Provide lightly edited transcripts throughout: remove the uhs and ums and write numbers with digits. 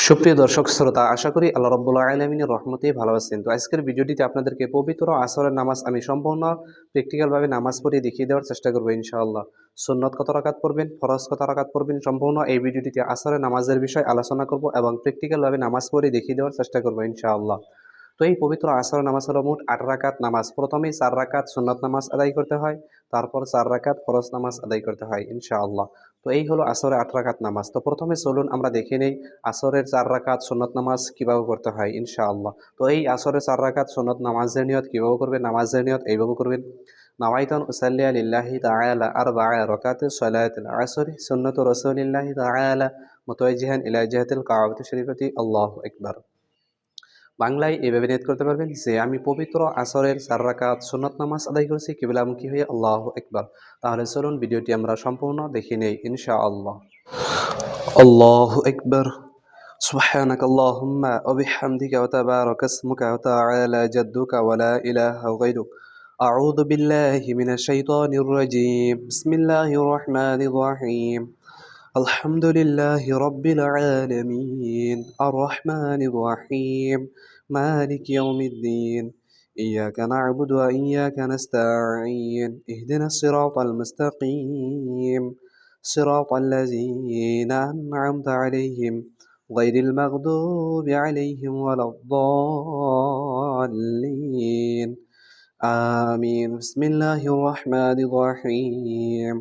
সুপ্রিয় দর্শক শ্রোতা, আশা করি আল্লাহ রাব্বুল আলামিনের রহমতে ভালো আছেন। তো আজকের ভিডিওটিতে আপনাদেরকে পবিত্র আসরের নামাজ আমি সম্পূর্ণ প্র্যাকটিক্যালভাবে নামাজ পড়িয়ে দেখিয়ে দেওয়ার চেষ্টা করব ইনশাআল্লাহ। সুন্নত কত রাকাত পড়বেন, ফরজ কত রাকাত পড়বেন, সম্পূর্ণ এই ভিডিওটিতে আসরের নামাজের বিষয়ে আলোচনা করব এবং প্র্যাকটিক্যালভাবে নামাজ পড়িয়ে দেখিয়ে দেওয়ার চেষ্টা করব ইনশাআল্লাহ। তো এই পবিত্র আসরের নামাজ হলো মোট ৮ রাকাত নামাজ। প্রথমেই ৪ রাকাত সুন্নত নামাজ আদায় করতে হয়, তারপর ৪ রাকাত ফরজ নামাজ আদায় করতে হয় ইনশাআল্লাহ। তো এই হলো আসরের ৮ রাকাত নামাজ। তো প্রথমে চলুন আমরা দেখে নেই আসরের ৪ রাকাত সুন্নত নামাজ কিভাবে করতে হয় ইনশাআল্লাহ। তো এই আসরের ৪ রাকাত সুন্নত নামাজের নিয়ত কিভাবে করবেন? নামাজের নিয়ত এইভাবে করবেন। নাওয়াইতু আন উসাল্লিয়া লিল্লাহি তাআলা আরবা'a রাকাতি সালাতিল আসরি সুন্নাতু রাসূলিল্লাহি তাআলা মুতাওয়াজ্জিহান ইলা জিহাতিল কাবাতি শরীফাতি আল্লাহু আকবার। বাংলায় এভাবে নিয়ত করতে পারবেন যে আমি পবিত্র আসরের ৪ রাকাত সুন্নত নামাজ আদায় করেছি কিবলামুখী হয়ে আল্লাহু আকবার। তাহলে চলুন ভিডিওটি আমরা সম্পূর্ণ দেখে নেই ইনশাআল্লাহ। আল্লাহু আকবার। سبحانك اللهم وبحمدك وتبارك اسمك وتعالى جدك ولا إله غيرك. أعوذ بالله من الشيطان الرجيم. بسم الله الرحمن الرحيم. الحمد لله رب العالمين الرحمن الرحيم مالك يوم الدين إياك نعبد وإياك نستعين اهدنا الصراط المستقيم صراط الذين أنعمت عليهم غير المغضوب عليهم ولا الضالين آمين. بسم الله الرحمن الرحيم.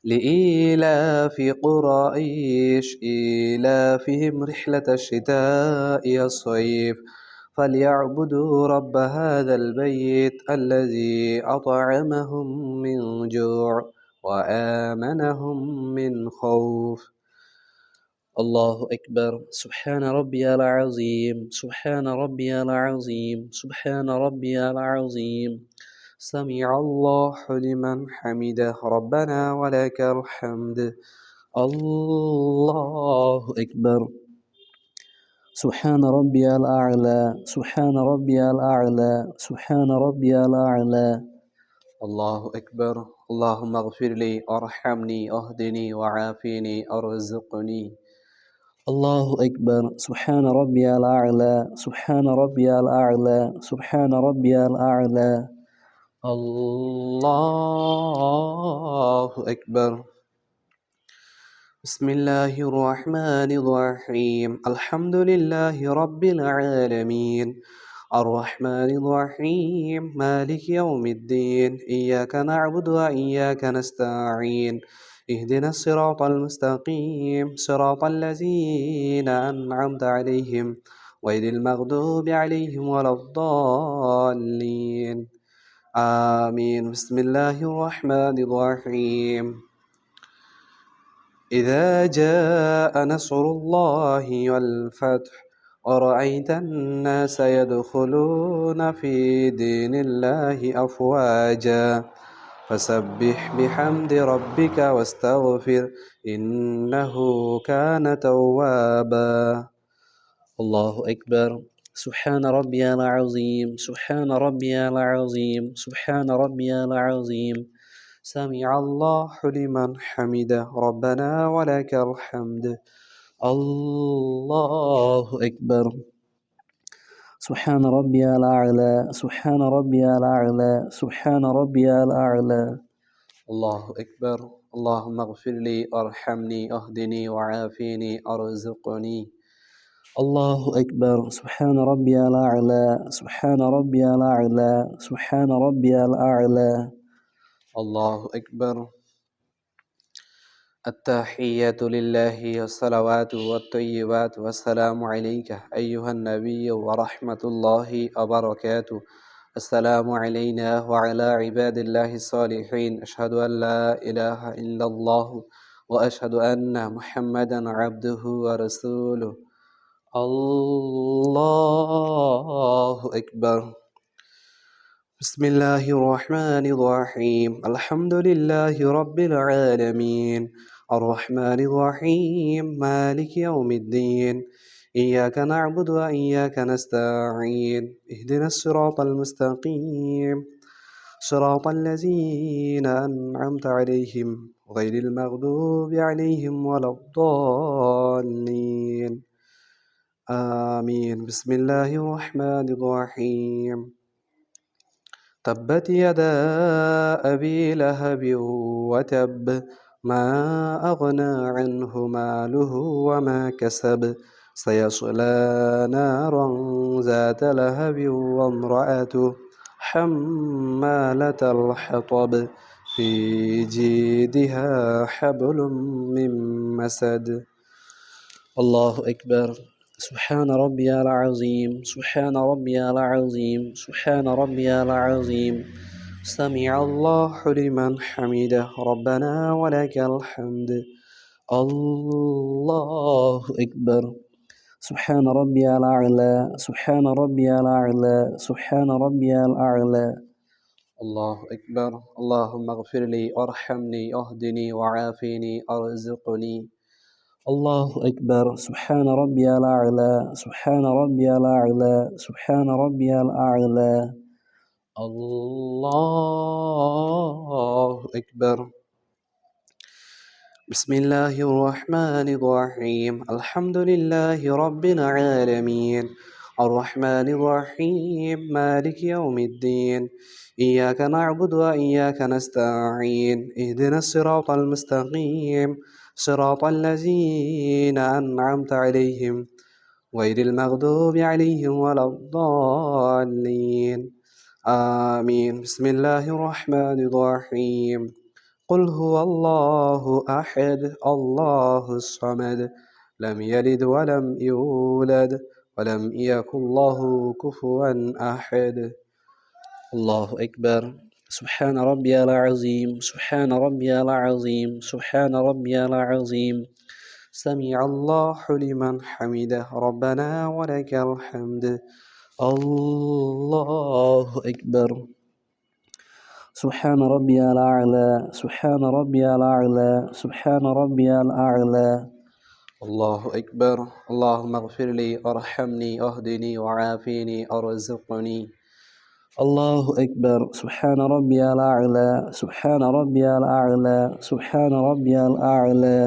لإيلاف قريش إيلافهم رحلة الشتاء والصيف فليعبدوا رب هذا البيت الذي أطعمهم من جوع وآمنهم من خوف. الله أكبر. سبحان ربي العظيم سبحان ربي العظيم سبحان ربي العظيم. سمع الله لمن حمده ربنا ولك الحمد. الله أكبر. سبحان ربي الأعلى سبحان ربي الأعلى سبحان ربي الأعلى. الله أكبر. اللهم اغفر لي وارحمني واهدني وعافني ارزقني. الله أكبر. سبحان ربي الأعلى سبحان ربي الأعلى سبحان ربي الأعلى. الله أكبر. بسم الله الرحمن الرحيم. الحمد لله رب العالمين الرحمن الرحيم مالك يوم الدين إياك نعبد وإياك نستعين اهدنا الصراط المستقيم صراط الذين أنعمت عليهم غير المغضوب عليهم ولا الضالين آمين. بسم الله الرحمن الرحيم. إذا جاء نصر الله والفتح ورأيت الناس يدخلون في دين الله أفواجا فسبح بحمد ربك واستغفر إنه كان توابا. الله أكبر. سبحان ربي العظيم سبحان ربي العظيم سبحان ربي العظيم. سمع الله لمن حمده ربنا ولك الحمد. الله أكبر. سبحان ربي الأعلى سبحان ربي الأعلى سبحان ربي الأعلى. الله أكبر. اللهم اغفر لي وارحمني اهدني وعافني ارزقني. الله أكبر. سبحان ربي الأعلى سبحان ربي الأعلى سبحان ربي الأعلى. الله أكبر. التحيات لله والصلوات والطيبات والسلام عليك أيها النبي ورحمة الله وبركاته. السلام علينا وعلى عباد الله الصالحين. أشهد أن لا إله إلا الله وأشهد أن محمدا عبده ورسوله. الله أكبر. بسم الله الرحمن الرحيم. الحمد لله رب العالمين الرحمن الرحيم مالك يوم الدين إياك نعبد وإياك نستعين اهدنا الصراط المستقيم صراط الذين أنعمت عليهم غير المغضوب عليهم ولا الضالين آمين. بسم الله الرحمن الرحيم. تبت يدا أبي لهب وتب، ما أغنى عنه ماله وما كسب، سيصلى نارا ذات لهب وامرأته حمالة الحطب، في جيدها حبل من مسد. الله أكبر. سبحان ربي العظيم، سبحان ربي العظيم، سبحان ربي العظيم. سمع الله لمن حمده، ربنا ولك الحمد. الله أكبر. سبحان ربي الأعلى، سبحان ربي الأعلى، سبحان ربي الأعلى. الله أكبر. اللهم اغفر لي وارحمني واهدني وعافني ارزقني. الله أكبر. سبحان ربي الأعلى، سبحان ربي الأعلى، سبحان ربي الأعلى. الله أكبر. بسم الله الرحمن الرحيم. الحمد لله رب العالمين، الرحمن الرحيم، مالك يوم الدين. إياك نعبد وإياك نستعين، اهدنا الصراط المستقيم، صراط الذين أنعمت عليهم غير المغضوب عليهم ولا الضالين. آمين. بسم الله الرحمن الرحيم. قل هو الله أحد، الله الصمد، لم يلد ولم يولد ولم يكن له كفوا أحد. الله أكبر. سبحان ربي العظيم، سبحان ربي العظيم، سبحان ربي العظيم. سمع الله لمن حمده، ربنا ولك الحمد. الله أكبر. سبحان ربي الأعلى، سبحان ربي الأعلى، سبحان ربي الأعلى. الله أكبر. اللهم اغفر لي وارحمني واهدني وعافني ارزقني. الله أكبر. سبحان ربي الأعلى، سبحان ربي الأعلى، سبحان ربي الأعلى.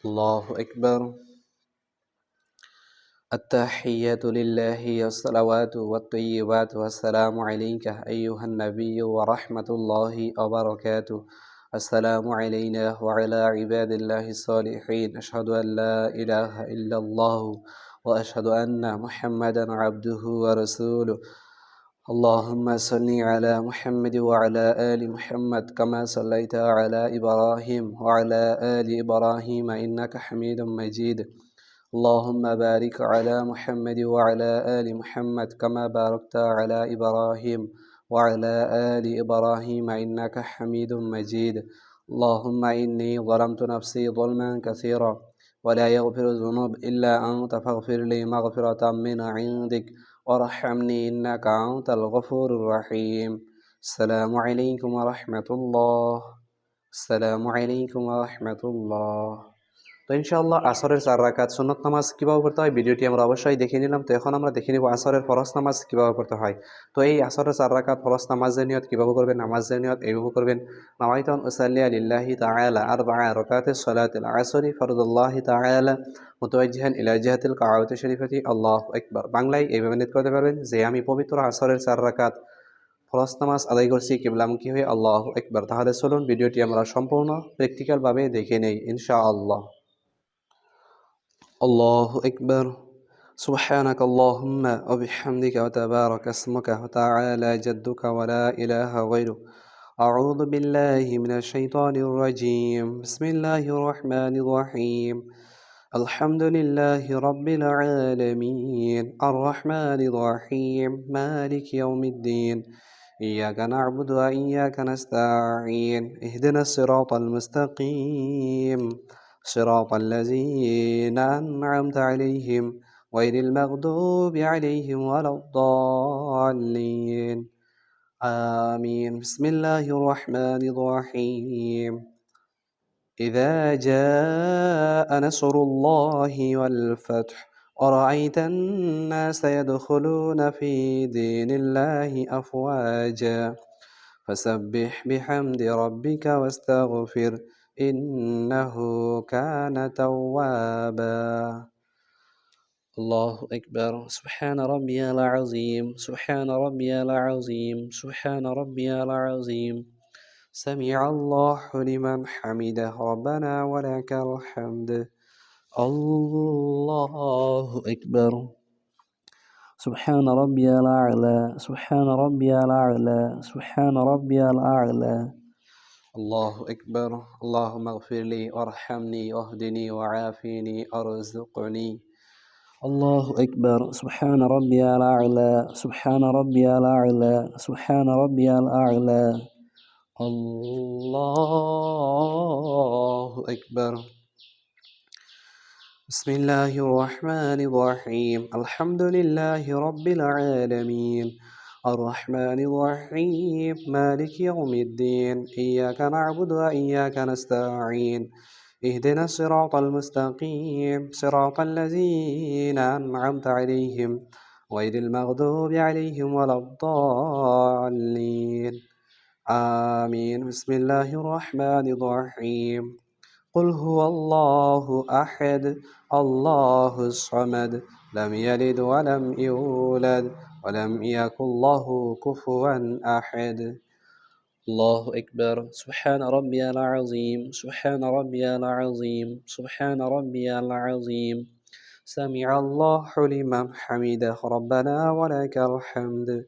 الله أكبر. التحيات لله والصلوات والطيبات والسلام عليك أيها النبي ورحمة الله وبركاته. السلام علينا وعلى عباد الله الصالحين. أشهد أن لا إله إلا الله وأشهد أن محمدا عبده ورسوله. اللهم صل على محمد وعلى آل محمد كما صليت على إبراهيم وعلى آل إبراهيم إنك حميد مجيد. اللهم بارك على محمد وعلى آل محمد كما باركت على إبراهيم وعلى آل إبراهيم إنك حميد مجيد. اللهم إني ظلمت نفسي ظلما كثيرا ولا يغفر الذنوب إلا أنت، فاغفر لي مغفرة من عندك وارحمني إنك أنت الغفور الرحيم. السلام عليكم ورحمة الله. السلام عليكم ورحمة الله. তো ইনশাআল্লাহ আসরের 4 রাকাত সুন্নত নামাজ কিভাবে পড়তে হয় ভিডিওটি আমরা অবশ্যই দেখে নিলাম। তো এখন আমরা দেখে নিব আসরের ফরজ নামাজ কিভাবে পড়তে হয়। তো এই আসরের 4 রাকাত ফরজ নামাজের নিয়ত কিভাবে করবেন, নামাজের নিয়ত এইভাবে করবেন। নাওয়াইতু আন উসাল্লি লিল্লাহি তাআলা আরবা'a রাকাতিস সালাতিল আসরি ফরদুল্লাহি তাআলা মুতাওয়াজ্জিহান ইলা জিহাতিল কাবাতি শরীফাতি। আল্লাহু আকবার। বাংলায় এইভাবে নিয়ত করতে পারবেন যে আমি পবিত্র আসরের 4 রাকাত ফরজ নামাজ আদায় করছি কিবলামুখী হয়ে। আল্লাহু আকবার। তাহলে চলুন ভিডিওটি আমরা সম্পূর্ণ প্র্যাকটিক্যালভাবে দেখে নেই ইনশাআল্লাহ। الله أكبر. سبحانك اللهم وبحمدك وتبارك اسمك وتعالى جدك ولا إله غيرك. أعوذ بالله من الشيطان الرجيم. بسم الله الرحمن الرحيم. الحمد لله رب العالمين، الرحمن الرحيم، مالك يوم الدين. إياك نعبد وإياك نستعين، اهدنا الصراط المستقيم، صراط الذين أنعمت عليهم غير المغضوب عليهم ولا الضالين. آمين. بسم الله الرحمن الرحيم. إذا جاء نصر الله والفتح ورأيت الناس يدخلون في دين الله أفواجا فسبح بحمد ربك واستغفر إنه كان توابا. الله أكبر. سبحان ربي العظيم، سبحان ربي العظيم، سبحان ربي العظيم. سمع الله لمن حمده ربنا ولك الحمد. الله أكبر. سبحان ربي الأعلى، سبحان ربي الأعلى، سبحان ربي الأعلى. الله أكبر. اللهم اغفر لي وارحمني واهدني وعافني أرزقني. الله أكبر. سبحان ربي الأعلى، سبحان ربي الأعلى، سبحان ربي الأعلى. الله أكبر. بسم الله الرحمن الرحيم. الحمد لله رب العالمين، الرحمن الرحيم، مالك يوم الدين، إياك نعبد وإياك نستعين، اهدنا الصراط المستقيم، صراط الذين أنعمت عليهم غير المغضوب عليهم ولا الضالين. آمين. بسم الله الرحمن الرحيم. قل هو الله أحد، الله الصمد، لم يلد ولم يولد ولم يكن له كفوا أحد. الله أكبر. سبحان ربي العظيم، سبحان ربي العظيم، سبحان ربي العظيم. سمع الله لمن حمده ربنا ولك الحمد.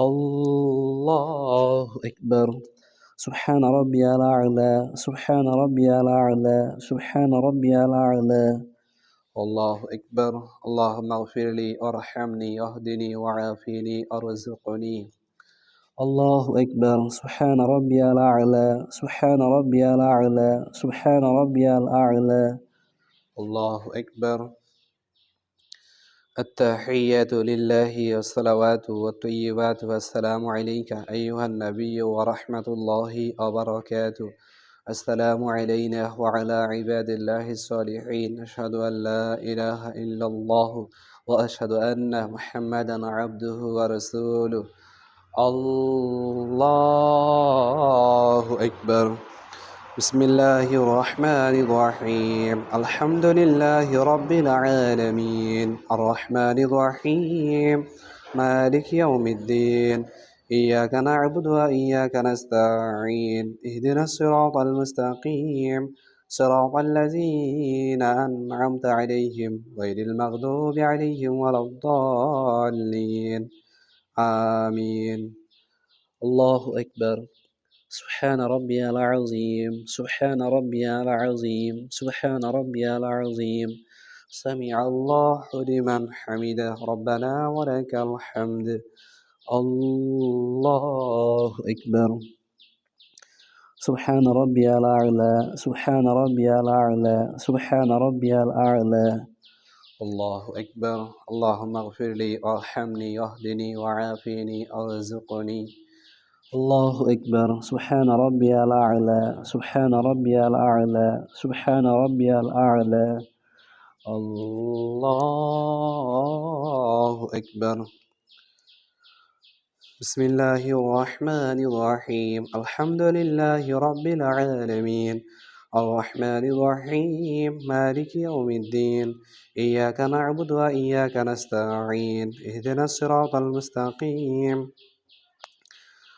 الله أكبر. سبحان ربي الأعلى، سبحان ربي الأعلى، سبحان ربي الأعلى. الله أكبر. اللهم اغفر لي وارحمني واهدني وعافني أرزقني. الله أكبر. سبحان ربي الأعلى، سبحان ربي الأعلى، سبحان ربي الأعلى. الله أكبر. التحيات لله والصلوات والطيبات والسلام عليك أيها النبي ورحمة الله وبركاته. السلام علينا وعلى عباد الله الصالحين. أشهد أن لا إله إلا الله وأشهد أن محمدا عبده ورسوله. الله أكبر. بسم الله الرحمن الرحيم. الحمد لله رب العالمين، الرحمن الرحيم، مالك يوم الدين، إياك نعبد وإياك نستعين، اهدنا الصراط المستقيم، صراط الذين أنعمت عليهم غير المغضوب عليهم ولا الضالين. آمين. الله أكبر. سبحان ربي العظيم، سبحان ربي العظيم، سبحان ربي العظيم. سمع الله لمن حمده ربنا ولك الحمد. الله أكبر. سبحان ربي الأعلى، سبحان ربي الأعلى، سبحان ربي الأعلى. الله أكبر. اللهم اغفر لي وارحمني واهدني وعافني أرزقني. الله أكبر. سبحان ربي الأعلى، سبحان ربي الأعلى، سبحان ربي الأعلى. الله أكبر. بسم الله الرحمن الرحيم. الحمد لله رب العالمين، الرحمن الرحيم، مالك يوم الدين، إياك نعبد وإياك نستعين، اهدنا الصراط المستقيم،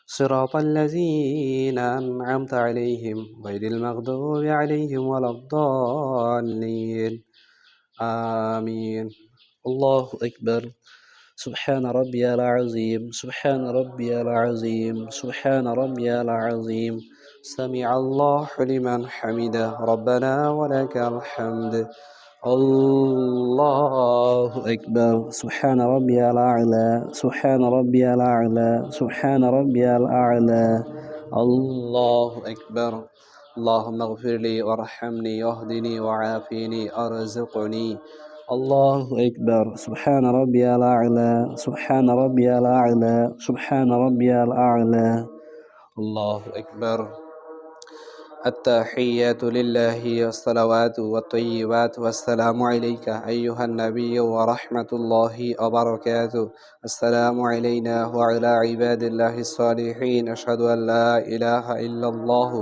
صراط الذين أنعمت عليهم غير المغضوب عليهم ولا الضالين. آمين. الله أكبر. سبحان ربي العظيم، سبحان ربي العظيم، سبحان ربي العظيم. سمع الله لمن حمده ربنا ولك الحمد. الله أكبر. سبحان ربي الأعلى، سبحان ربي الأعلى، سبحان ربي الأعلى. الله أكبر. اللهم اغفر لي وارحمني واهدني وعافني أرزقني. الله أكبر. سبحان ربي الأعلى، سبحان ربي الأعلى، سبحان ربي الأعلى. الله أكبر. التحيات لله والصلوات والطيبات والسلام عليك أيها النبي ورحمة الله وبركاته. السلام علينا وعلى عباد الله الصالحين. أشهد أن لا إله إلا الله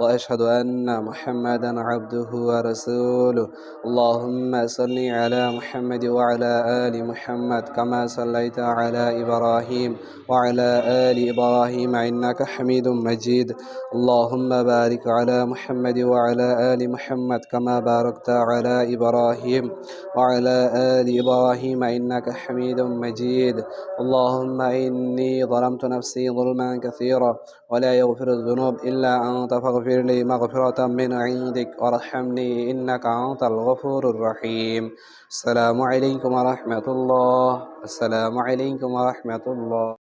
وأشهد أن محمدا عبده ورسوله. اللهم صل على محمد وعلى آل محمد كما صليت على إبراهيم وعلى آل إبراهيم إنك حميد مجيد. اللهم بارك على محمد وعلى آل محمد كما باركت على إبراهيم وعلى آل إبراهيم إنك حميد مجيد. اللهم إني ظلمت نفسي ظلما كثيرا ولا يغفر الذنوب إلا أنت فاغفر لي مغفرة من عندك وارحمني إنك أنت الغفور الرحيم. السلام عليكم ورحمة الله. السلام عليكم ورحمة الله.